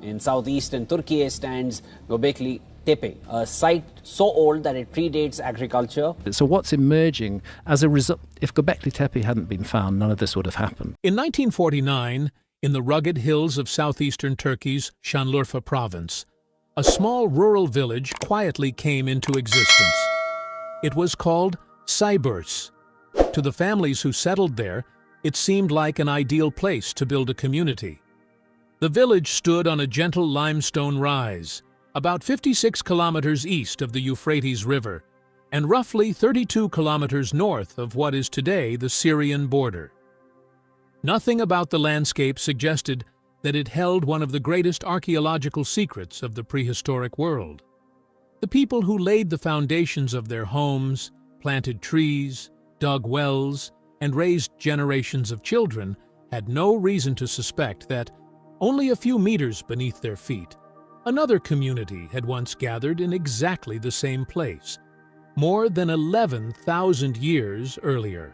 In southeastern Turkey stands Göbekli Tepe, a site so old that it predates agriculture. So what's emerging as a result, if Göbekli Tepe hadn't been found, none of this would have happened. In 1949, in the rugged hills of southeastern Turkey's Şanlıurfa province, a small rural village quietly came into existence. It was called Sayburç. To the families who settled there, it seemed like an ideal place to build a community. The village stood on a gentle limestone rise, about 56 kilometers east of the Euphrates River, and roughly 32 kilometers north of what is today the Syrian border. Nothing about the landscape suggested that it held one of the greatest archaeological secrets of the prehistoric world. The people who laid the foundations of their homes, planted trees, dug wells, and raised generations of children had no reason to suspect that, only a few meters beneath their feet, another community had once gathered in exactly the same place, more than 11,000 years earlier.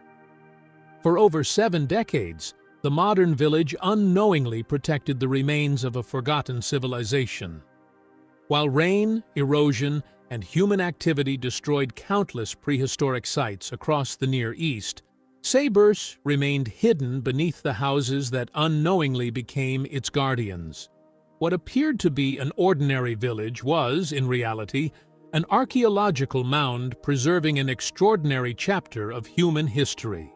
For over 7 decades, the modern village unknowingly protected the remains of a forgotten civilization. While rain, erosion, and human activity destroyed countless prehistoric sites across the Near East, Sayburç remained hidden beneath the houses that unknowingly became its guardians. What appeared to be an ordinary village was, in reality, an archaeological mound preserving an extraordinary chapter of human history.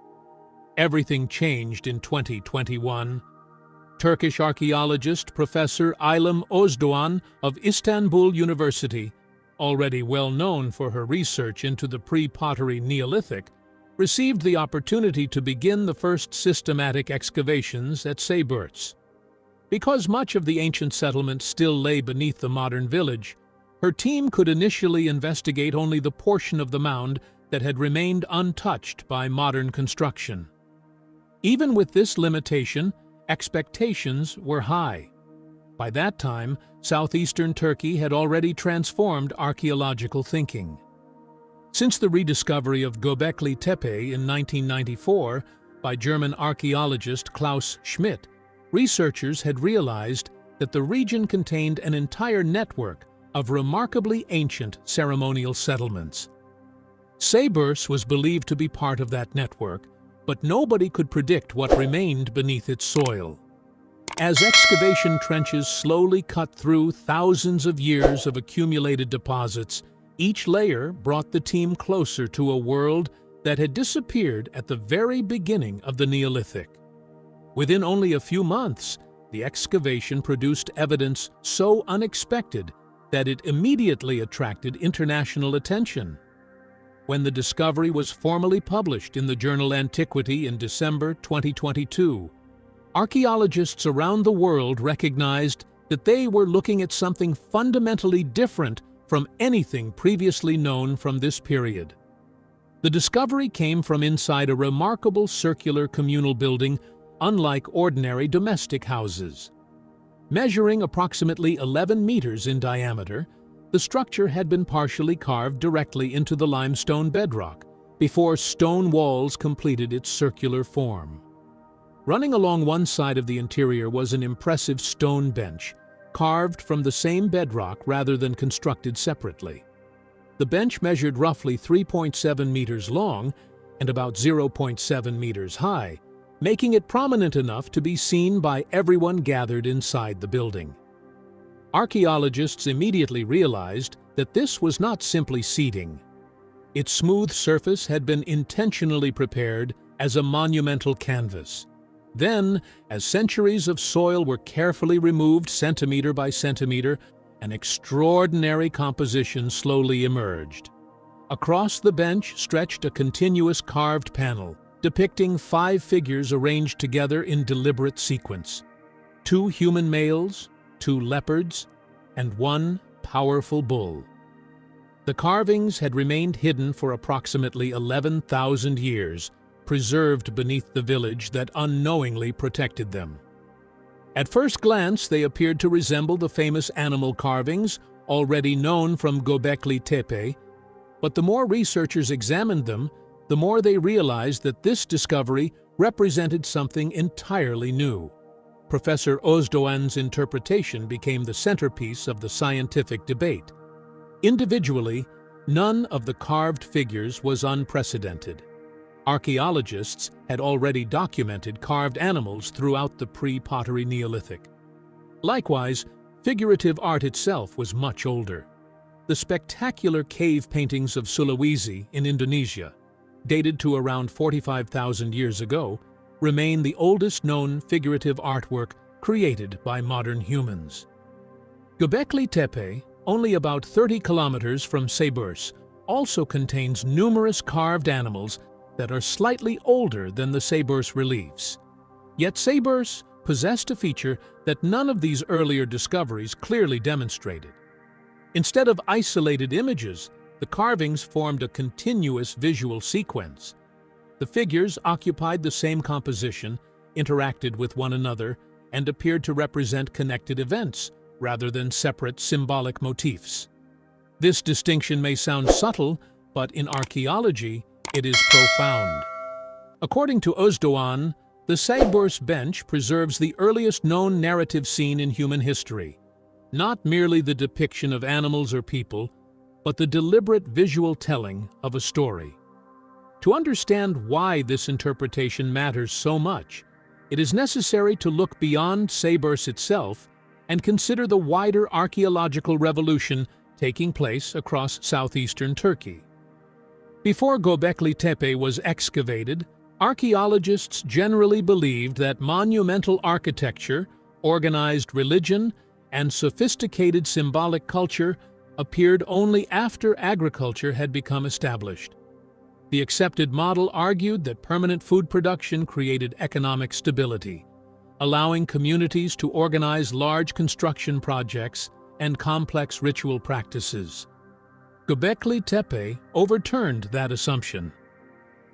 Everything changed in 2021. Turkish archaeologist Professor Ilham Özdoğan of Istanbul University, already well known for her research into the pre-pottery Neolithic, received the opportunity to begin the first systematic excavations at Sayburç. Because much of the ancient settlement still lay beneath the modern village, her team could initially investigate only the portion of the mound that had remained untouched by modern construction. Even with this limitation, expectations were high. By that time, southeastern Turkey had already transformed archaeological thinking. Since the rediscovery of Göbekli Tepe in 1994 by German archaeologist Klaus Schmidt, researchers had realized that the region contained an entire network of remarkably ancient ceremonial settlements. Sayburç was believed to be part of that network, but nobody could predict what remained beneath its soil. As excavation trenches slowly cut through thousands of years of accumulated deposits, each layer brought the team closer to a world that had disappeared at the very beginning of the Neolithic. Within only a few months, the excavation produced evidence so unexpected that it immediately attracted international attention. When the discovery was formally published in the journal Antiquity in December 2022, archaeologists around the world recognized that they were looking at something fundamentally different from anything previously known from this period. The discovery came from inside a remarkable circular communal building unlike ordinary domestic houses. Measuring approximately 11 meters in diameter, the structure had been partially carved directly into the limestone bedrock before stone walls completed its circular form. Running along one side of the interior was an impressive stone bench, carved from the same bedrock rather than constructed separately. The bench measured roughly 3.7 meters long and about 0.7 meters high, making it prominent enough to be seen by everyone gathered inside the building. Archaeologists immediately realized that this was not simply seating. Its smooth surface had been intentionally prepared as a monumental canvas. Then, as centuries of soil were carefully removed centimeter by centimeter, an extraordinary composition slowly emerged. Across the bench stretched a continuous carved panel, depicting 5 figures arranged together in deliberate sequence. 2 human males, 2 leopards, and 1 powerful bull. The carvings had remained hidden for approximately 11,000 years, preserved beneath the village that unknowingly protected them. At first glance, they appeared to resemble the famous animal carvings already known from Göbekli Tepe, but the more researchers examined them, the more they realized that this discovery represented something entirely new. Professor Özdoğan's interpretation became the centerpiece of the scientific debate. Individually, none of the carved figures was unprecedented. Archaeologists had already documented carved animals throughout the pre-pottery Neolithic. Likewise, figurative art itself was much older. The spectacular cave paintings of Sulawesi in Indonesia, dated to around 45,000 years ago, remain the oldest known figurative artwork created by modern humans. Göbekli Tepe, only about 30 kilometers from Sayburç, also contains numerous carved animals that are slightly older than the Sayburç reliefs. Yet Sayburç possessed a feature that none of these earlier discoveries clearly demonstrated. Instead of isolated images, the carvings formed a continuous visual sequence. The figures occupied the same composition, interacted with one another, and appeared to represent connected events rather than separate symbolic motifs. This distinction may sound subtle, but in archaeology, it is profound. According to Özdoğan, the Sayburç bench preserves the earliest known narrative scene in human history, not merely the depiction of animals or people, but the deliberate visual telling of a story. To understand why this interpretation matters so much, it is necessary to look beyond Sayburç itself and consider the wider archaeological revolution taking place across southeastern Turkey. Before Göbekli Tepe was excavated, archaeologists generally believed that monumental architecture, organized religion, and sophisticated symbolic culture appeared only after agriculture had become established. The accepted model argued that permanent food production created economic stability, allowing communities to organize large construction projects and complex ritual practices. Göbekli Tepe overturned that assumption.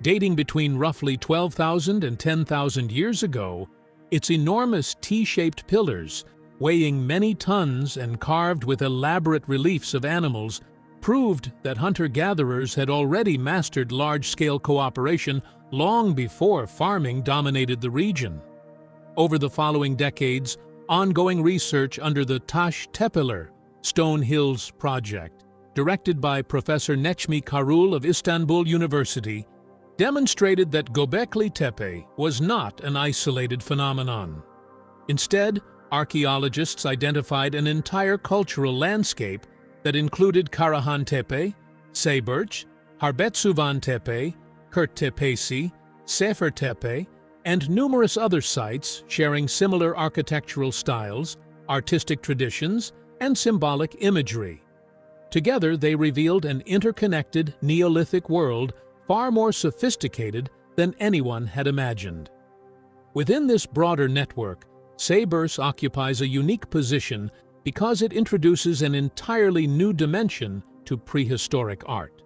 Dating between roughly 12,000 and 10,000 years ago, its enormous T-shaped pillars, weighing many tons and carved with elaborate reliefs of animals, proved that hunter-gatherers had already mastered large-scale cooperation long before farming dominated the region. Over the following decades, ongoing research under the Taş Tepeler, Stone Hills project, directed by Professor Necmi Karul of Istanbul University, demonstrated that Göbekli Tepe was not an isolated phenomenon. Instead, archaeologists identified an entire cultural landscape that included Karahan Tepe, Sayburç, Harbetsuvan Tepe, Kurttepesi, Sefer Tepe, and numerous other sites sharing similar architectural styles, artistic traditions, and symbolic imagery. Together, they revealed an interconnected Neolithic world far more sophisticated than anyone had imagined. Within this broader network, Sayburç occupies a unique position because it introduces an entirely new dimension to prehistoric art.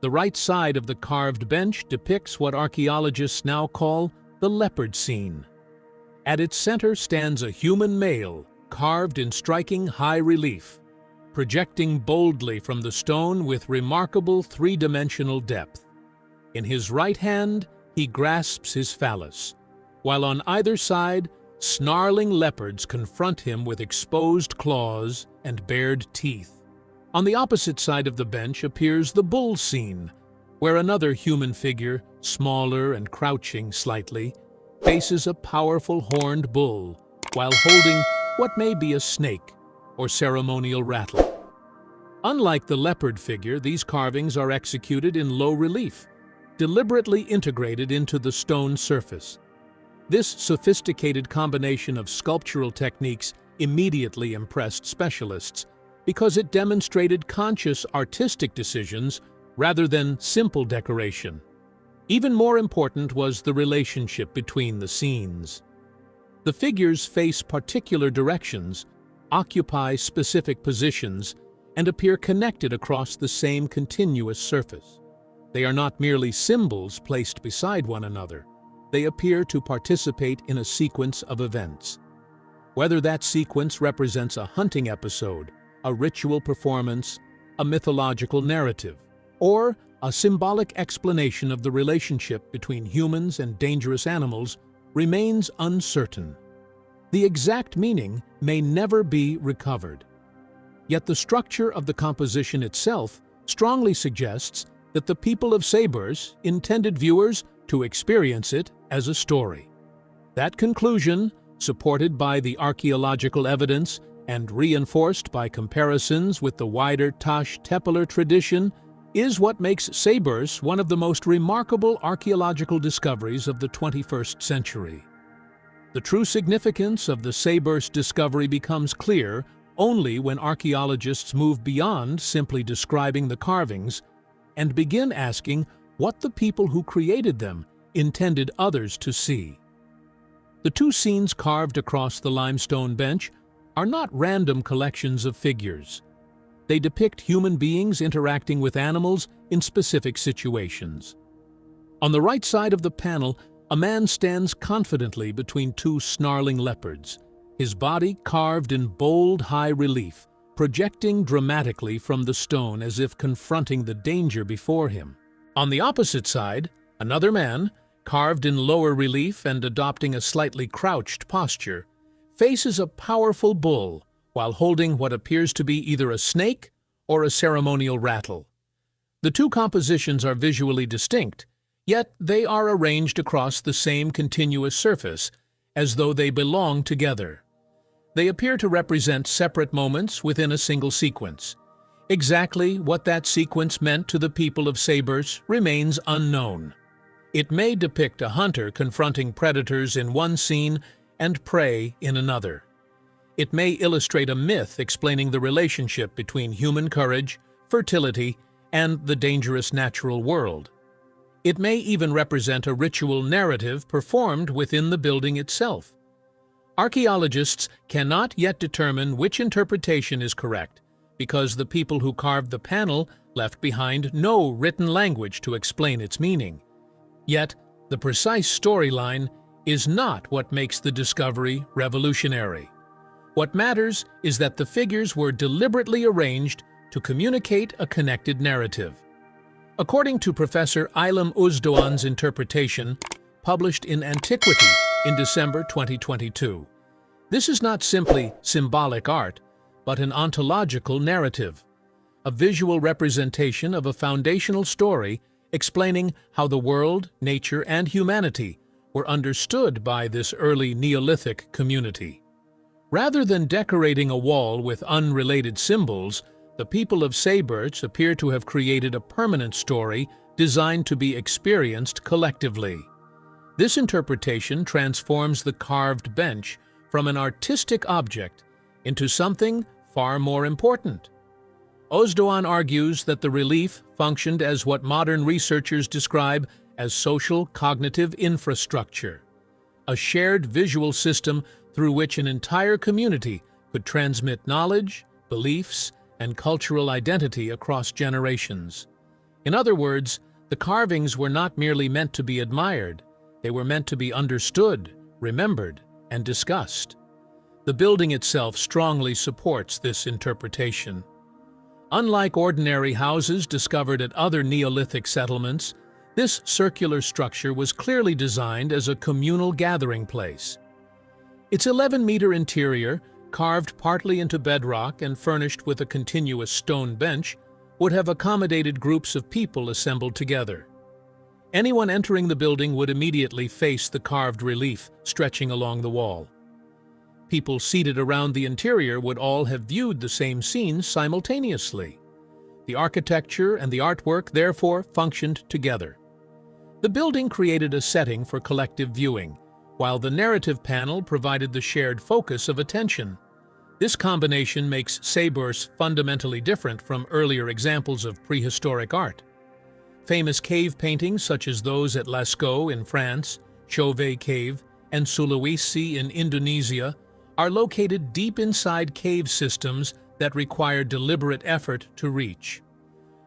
The right side of the carved bench depicts what archaeologists now call the leopard scene. At its center stands a human male, carved in striking high relief, projecting boldly from the stone with remarkable three-dimensional depth. In his right hand, he grasps his phallus, while on either side, snarling leopards confront him with exposed claws and bared teeth. On the opposite side of the bench appears the bull scene, where another human figure, smaller and crouching slightly, faces a powerful horned bull while holding what may be a snake or ceremonial rattle. Unlike the leopard figure, these carvings are executed in low relief, deliberately integrated into the stone surface. This sophisticated combination of sculptural techniques immediately impressed specialists because it demonstrated conscious artistic decisions rather than simple decoration. Even more important was the relationship between the scenes. The figures face particular directions, occupy specific positions, and appear connected across the same continuous surface. They are not merely symbols placed beside one another. They appear to participate in a sequence of events. Whether that sequence represents a hunting episode, a ritual performance, a mythological narrative, or a symbolic explanation of the relationship between humans and dangerous animals, remains uncertain. The exact meaning may never be recovered. Yet the structure of the composition itself strongly suggests that the people of Sayburç intended viewers to experience it as a story. That conclusion, supported by the archaeological evidence and reinforced by comparisons with the wider Taş Tepeler tradition, is what makes Sayburç one of the most remarkable archaeological discoveries of the 21st century. The true significance of the Sayburç discovery becomes clear only when archaeologists move beyond simply describing the carvings and begin asking what the people who created them intended others to see. The two scenes carved across the limestone bench are not random collections of figures. They depict human beings interacting with animals in specific situations. On the right side of the panel, a man stands confidently between two snarling leopards, his body carved in bold high relief, projecting dramatically from the stone as if confronting the danger before him. On the opposite side, another man, carved in lower relief and adopting a slightly crouched posture, faces a powerful bull while holding what appears to be either a snake or a ceremonial rattle. The two compositions are visually distinct, yet they are arranged across the same continuous surface, as though they belong together. They appear to represent separate moments within a single sequence. Exactly what that sequence meant to the people of Sayburç remains unknown. It may depict a hunter confronting predators in one scene and prey in another. It may illustrate a myth explaining the relationship between human courage, fertility, and the dangerous natural world. It may even represent a ritual narrative performed within the building itself. Archaeologists cannot yet determine which interpretation is correct, because the people who carved the panel left behind no written language to explain its meaning. Yet, the precise storyline is not what makes the discovery revolutionary. What matters is that the figures were deliberately arranged to communicate a connected narrative. According to Professor Ilham Özdoğan's interpretation, published in Antiquity in December 2022, this is not simply symbolic art, but an ontological narrative, a visual representation of a foundational story explaining how the world, nature, and humanity were understood by this early Neolithic community. Rather than decorating a wall with unrelated symbols, the people of Sayburç appear to have created a permanent story designed to be experienced collectively. This interpretation transforms the carved bench from an artistic object into something far more important. Özdoğan argues that the relief functioned as what modern researchers describe as social cognitive infrastructure, a shared visual system through which an entire community could transmit knowledge, beliefs, and cultural identity across generations. In other words, the carvings were not merely meant to be admired, they were meant to be understood, remembered, and discussed. The building itself strongly supports this interpretation. Unlike ordinary houses discovered at other Neolithic settlements, this circular structure was clearly designed as a communal gathering place. Its 11-meter interior, carved partly into bedrock and furnished with a continuous stone bench, would have accommodated groups of people assembled together. Anyone entering the building would immediately face the carved relief stretching along the wall. People seated around the interior would all have viewed the same scenes simultaneously. The architecture and the artwork therefore functioned together. The building created a setting for collective viewing, while the narrative panel provided the shared focus of attention. This combination makes Sayburç fundamentally different from earlier examples of prehistoric art. Famous cave paintings such as those at Lascaux in France, Chauvet Cave, and Sulawesi in Indonesia are located deep inside cave systems that require deliberate effort to reach.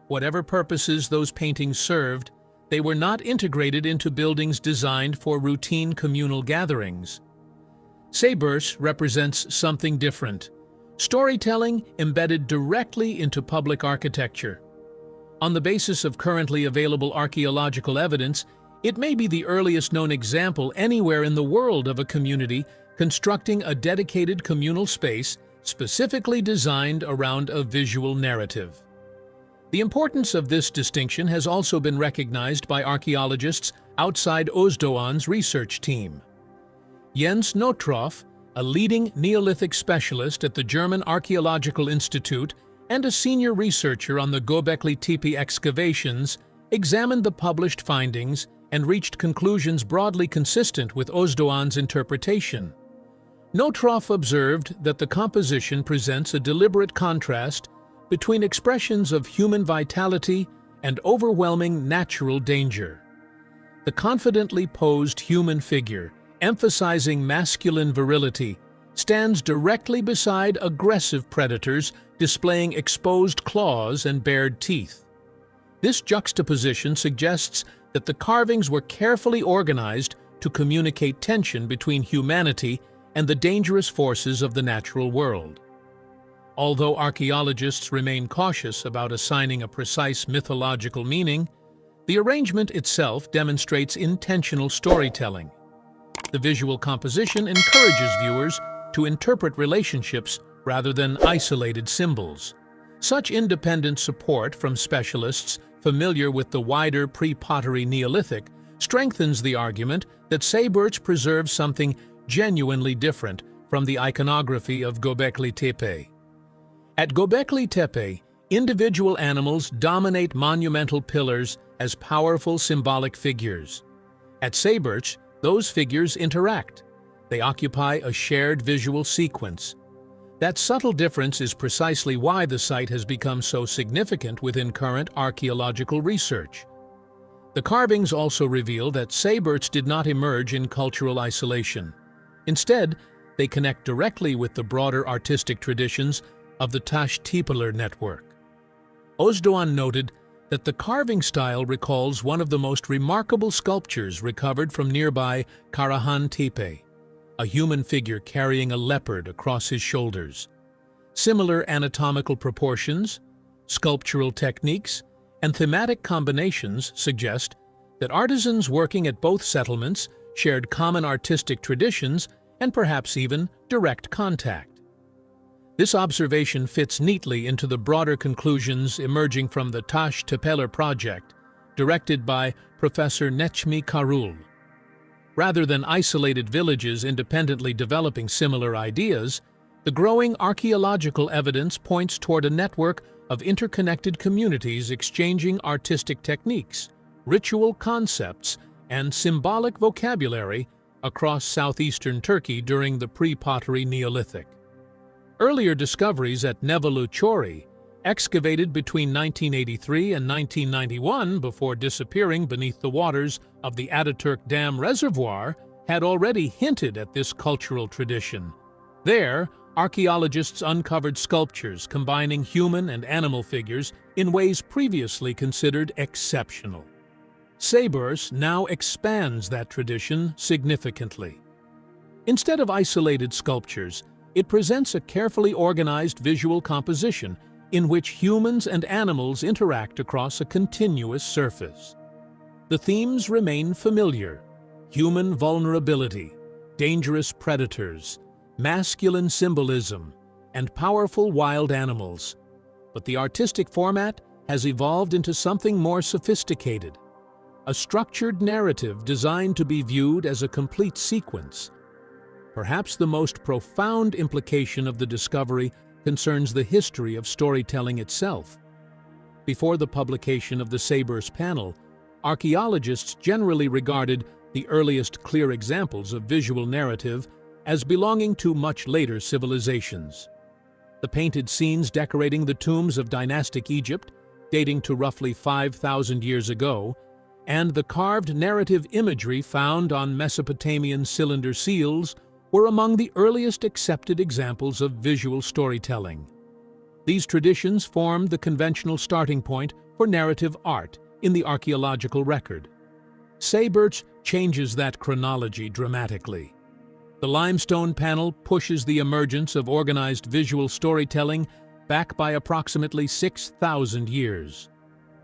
Whatever purposes those paintings served, they were not integrated into buildings designed for routine communal gatherings. Sayburç represents something different, storytelling embedded directly into public architecture. On the basis of currently available archaeological evidence, it may be the earliest known example anywhere in the world of a community constructing a dedicated communal space specifically designed around a visual narrative. The importance of this distinction has also been recognized by archaeologists outside Özdoğan's research team. Jens Notroff, a leading Neolithic specialist at the German Archaeological Institute and a senior researcher on the Göbekli Tepe excavations, examined the published findings and reached conclusions broadly consistent with Özdoğan's interpretation. Notroff observed that the composition presents a deliberate contrast between expressions of human vitality and overwhelming natural danger. The confidently posed human figure, emphasizing masculine virility, stands directly beside aggressive predators displaying exposed claws and bared teeth. This juxtaposition suggests that the carvings were carefully organized to communicate tension between humanity and the dangerous forces of the natural world. Although archaeologists remain cautious about assigning a precise mythological meaning, the arrangement itself demonstrates intentional storytelling. The visual composition encourages viewers to interpret relationships rather than isolated symbols. Such independent support from specialists familiar with the wider pre-pottery Neolithic strengthens the argument that Sayburç preserves something genuinely different from the iconography of Göbekli Tepe. At Göbekli Tepe, individual animals dominate monumental pillars as powerful symbolic figures. At Sayburç, those figures interact. They occupy a shared visual sequence. That subtle difference is precisely why the site has become so significant within current archaeological research. The carvings also reveal that Sayburç did not emerge in cultural isolation. Instead, they connect directly with the broader artistic traditions of the Taş Tepeler network. Özdoğan noted that the carving style recalls one of the most remarkable sculptures recovered from nearby Karahan Tepe, a human figure carrying a leopard across his shoulders. Similar anatomical proportions, sculptural techniques, and thematic combinations suggest that artisans working at both settlements shared common artistic traditions and perhaps even direct contact. This observation fits neatly into the broader conclusions emerging from the Taş Tepeler project, directed by Professor Necmi Karul. Rather than isolated villages independently developing similar ideas, the growing archaeological evidence points toward a network of interconnected communities exchanging artistic techniques, ritual concepts, and symbolic vocabulary across southeastern Turkey during the pre-pottery Neolithic. Earlier discoveries at Nevalı Çori, excavated between 1983 and 1991 before disappearing beneath the waters of the Ataturk Dam Reservoir, had already hinted at this cultural tradition. There, archaeologists uncovered sculptures combining human and animal figures in ways previously considered exceptional. Sayburç now expands that tradition significantly. Instead of isolated sculptures, it presents a carefully organized visual composition in which humans and animals interact across a continuous surface. The themes remain familiar: human vulnerability, dangerous predators, masculine symbolism, and powerful wild animals. But the artistic format has evolved into something more sophisticated, a structured narrative designed to be viewed as a complete sequence. Perhaps the most profound implication of the discovery concerns the history of storytelling itself. Before the publication of the Sayburç panel, archaeologists generally regarded the earliest clear examples of visual narrative as belonging to much later civilizations. The painted scenes decorating the tombs of dynastic Egypt, dating to roughly 5,000 years ago, and the carved narrative imagery found on Mesopotamian cylinder seals were among the earliest accepted examples of visual storytelling. These traditions formed the conventional starting point for narrative art in the archaeological record. Sayburç changes that chronology dramatically. The limestone panel pushes the emergence of organized visual storytelling back by approximately 6,000 years.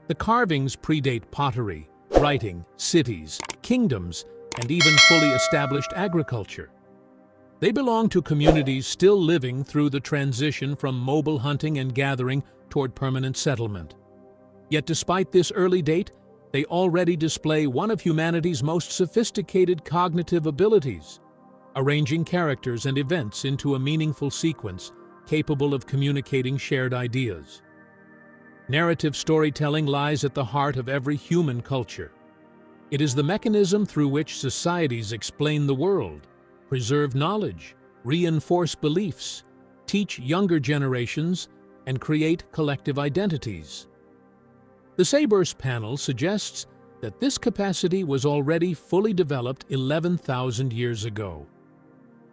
The carvings predate pottery, writing, cities, kingdoms, and even fully established agriculture. They belong to communities still living through the transition from mobile hunting and gathering toward permanent settlement. Yet despite this early date, they already display one of humanity's most sophisticated cognitive abilities, arranging characters and events into a meaningful sequence capable of communicating shared ideas. Narrative storytelling lies at the heart of every human culture. It is the mechanism through which societies explain the world, preserve knowledge, reinforce beliefs, teach younger generations, and create collective identities. The Sayburç panel suggests that this capacity was already fully developed 11,000 years ago.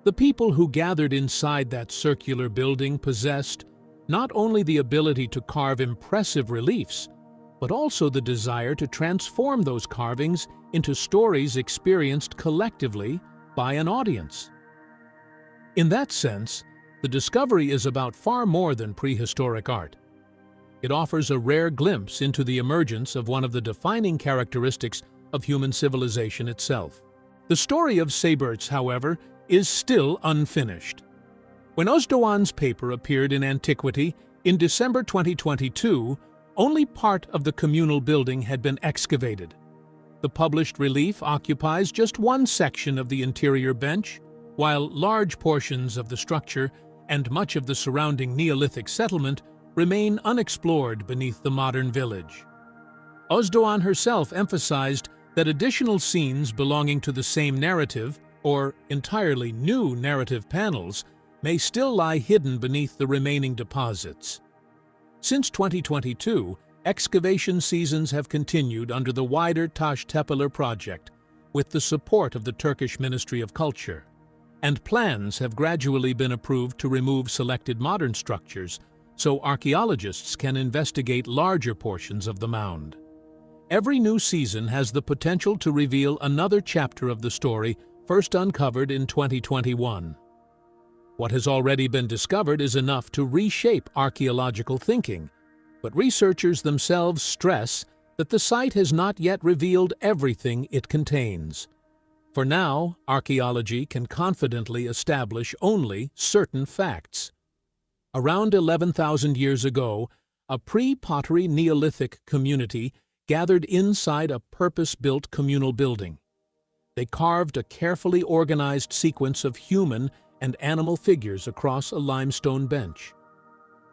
The people who gathered inside that circular building possessed not only the ability to carve impressive reliefs, but also the desire to transform those carvings into stories experienced collectively by an audience. In that sense, the discovery is about far more than prehistoric art. It offers a rare glimpse into the emergence of one of the defining characteristics of human civilization itself. The story of Sayburç, however, is still unfinished. When Özdoğan's paper appeared in Antiquity in December 2022, only part of the communal building had been excavated. The published relief occupies just one section of the interior bench, while large portions of the structure and much of the surrounding Neolithic settlement remain unexplored beneath the modern village. Özdoğan herself emphasized that additional scenes belonging to the same narrative, or entirely new narrative panels, may still lie hidden beneath the remaining deposits. Since 2022, excavation seasons have continued under the wider Taş Tepeler project, with the support of the Turkish Ministry of Culture, and plans have gradually been approved to remove selected modern structures so archaeologists can investigate larger portions of the mound. Every new season has the potential to reveal another chapter of the story first uncovered in 2021. What has already been discovered is enough to reshape archaeological thinking, but researchers themselves stress that the site has not yet revealed everything it contains. For now, archaeology can confidently establish only certain facts. Around 11,000 years ago, a pre-pottery Neolithic community gathered inside a purpose-built communal building. They carved a carefully organized sequence of human and animal figures across a limestone bench.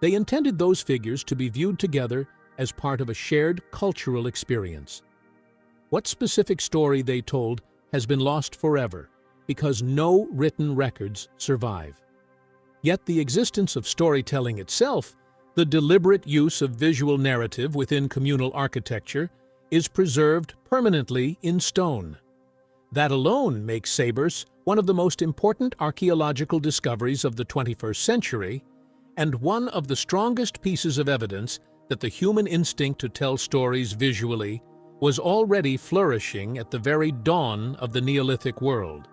They intended those figures to be viewed together as part of a shared cultural experience. What specific story they told has been lost forever because no written records survive. Yet the existence of storytelling itself, the deliberate use of visual narrative within communal architecture, is preserved permanently in stone. That alone makes Sayburç one of the most important archaeological discoveries of the 21st century and one of the strongest pieces of evidence that the human instinct to tell stories visually was already flourishing at the very dawn of the Neolithic world.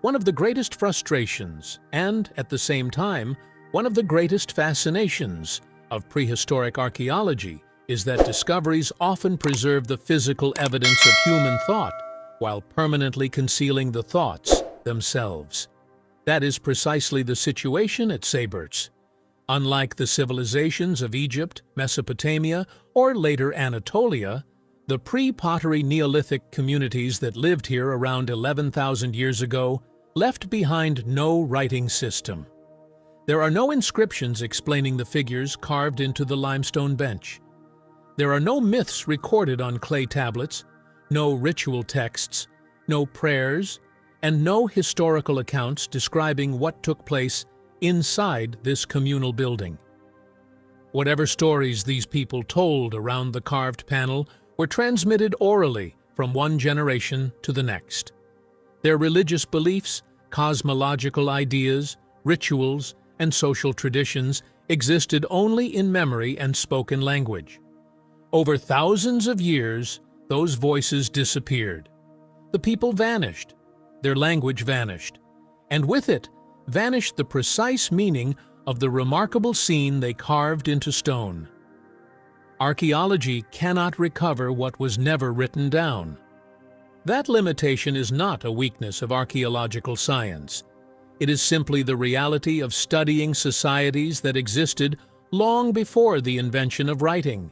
One of the greatest frustrations, and at the same time, one of the greatest fascinations of prehistoric archaeology is that discoveries often preserve the physical evidence of human thought while permanently concealing the thoughts themselves. That is precisely the situation at Sayburç. Unlike the civilizations of Egypt, Mesopotamia, or later Anatolia, the pre-pottery Neolithic communities that lived here around 11,000 years ago left behind no writing system. There are no inscriptions explaining the figures carved into the limestone bench. There are no myths recorded on clay tablets, no ritual texts, no prayers, and no historical accounts describing what took place inside this communal building. Whatever stories these people told around the carved panel were transmitted orally from one generation to the next. Their religious beliefs, cosmological ideas, rituals, and social traditions existed only in memory and spoken language. Over thousands of years, those voices disappeared. The people vanished, their language vanished, and with it vanished the precise meaning of the remarkable scene they carved into stone. Archaeology cannot recover what was never written down. That limitation is not a weakness of archaeological science. It is simply the reality of studying societies that existed long before the invention of writing.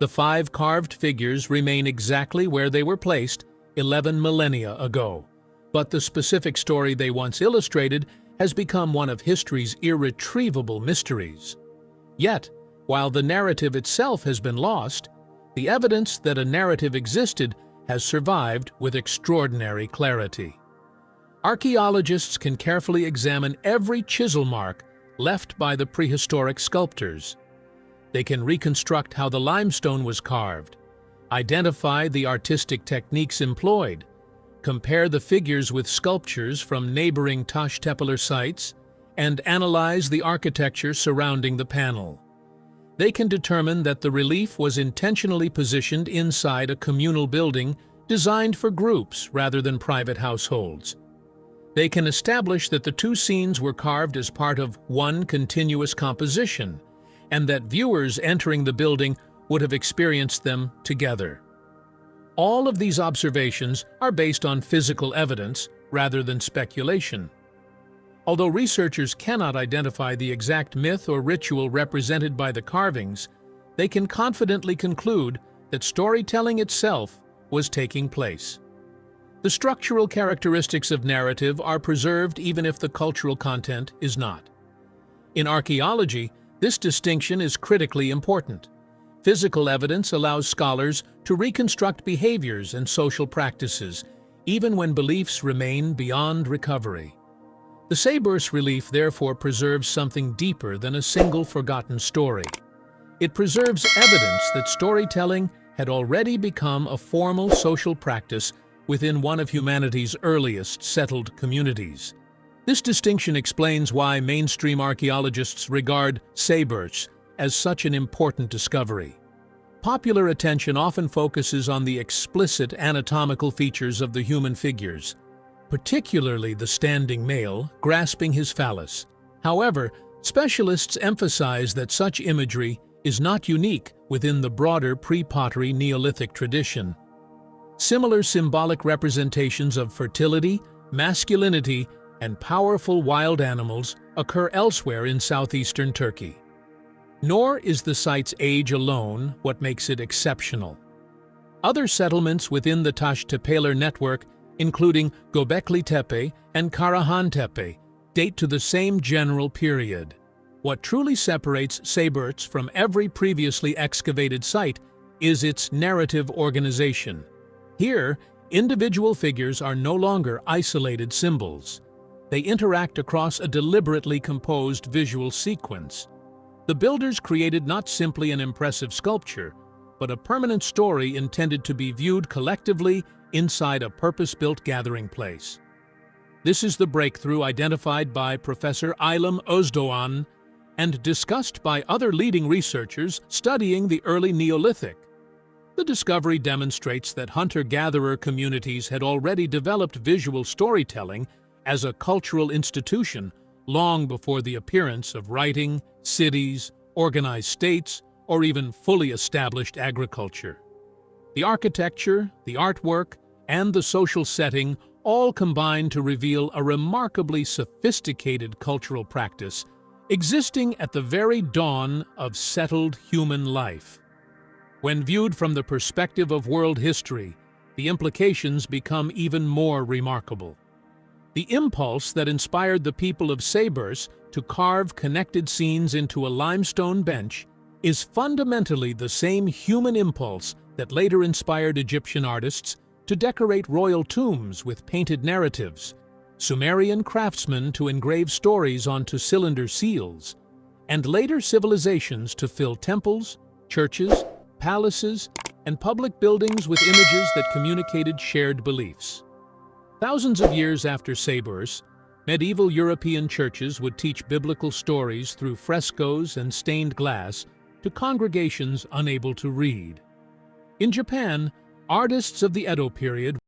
The 5 carved figures remain exactly where they were placed 11 millennia ago, but the specific story they once illustrated has become one of history's irretrievable mysteries. Yet, while the narrative itself has been lost, the evidence that a narrative existed has survived with extraordinary clarity. Archaeologists can carefully examine every chisel mark left by the prehistoric sculptors. They can reconstruct how the limestone was carved, identify the artistic techniques employed, compare the figures with sculptures from neighboring Taş Tepeler sites, and analyze the architecture surrounding the panel. They can determine that the relief was intentionally positioned inside a communal building designed for groups rather than private households. They can establish that the 2 scenes were carved as part of one continuous composition, and that viewers entering the building would have experienced them together. All of these observations are based on physical evidence rather than speculation. Although researchers cannot identify the exact myth or ritual represented by the carvings, they can confidently conclude that storytelling itself was taking place. The structural characteristics of narrative are preserved even if the cultural content is not. In archaeology, this distinction is critically important. Physical evidence allows scholars to reconstruct behaviors and social practices, even when beliefs remain beyond recovery. The Sayburç relief therefore preserves something deeper than a single forgotten story. It preserves evidence that storytelling had already become a formal social practice within one of humanity's earliest settled communities. This distinction explains why mainstream archaeologists regard Sayburç as such an important discovery. Popular attention often focuses on the explicit anatomical features of the human figures, particularly the standing male grasping his phallus. However, specialists emphasize that such imagery is not unique within the broader pre-pottery Neolithic tradition. Similar symbolic representations of fertility, masculinity, and powerful wild animals occur elsewhere in southeastern Turkey. Nor is the site's age alone what makes it exceptional. Other settlements within the Taş Tepeler network, including Göbekli Tepe and Karahan Tepe, date to the same general period. What truly separates Sayburç from every previously excavated site is its narrative organization. Here, individual figures are no longer isolated symbols. They interact across a deliberately composed visual sequence. The builders created not simply an impressive sculpture, but a permanent story intended to be viewed collectively inside a purpose-built gathering place. This is the breakthrough identified by Professor Aylem Özdoğan and discussed by other leading researchers studying the early Neolithic. The discovery demonstrates that hunter-gatherer communities had already developed visual storytelling as a cultural institution long before the appearance of writing, cities, organized states, or even fully established agriculture. The architecture, the artwork, and the social setting all combine to reveal a remarkably sophisticated cultural practice existing at the very dawn of settled human life. When viewed from the perspective of world history, the implications become even more remarkable. The impulse that inspired the people of Sayburç to carve connected scenes into a limestone bench is fundamentally the same human impulse that later inspired Egyptian artists to decorate royal tombs with painted narratives, Sumerian craftsmen to engrave stories onto cylinder seals, and later civilizations to fill temples, churches, palaces, and public buildings with images that communicated shared beliefs. Thousands of years after Sayburç, medieval European churches would teach biblical stories through frescoes and stained glass to congregations unable to read. In Japan, artists of the Edo period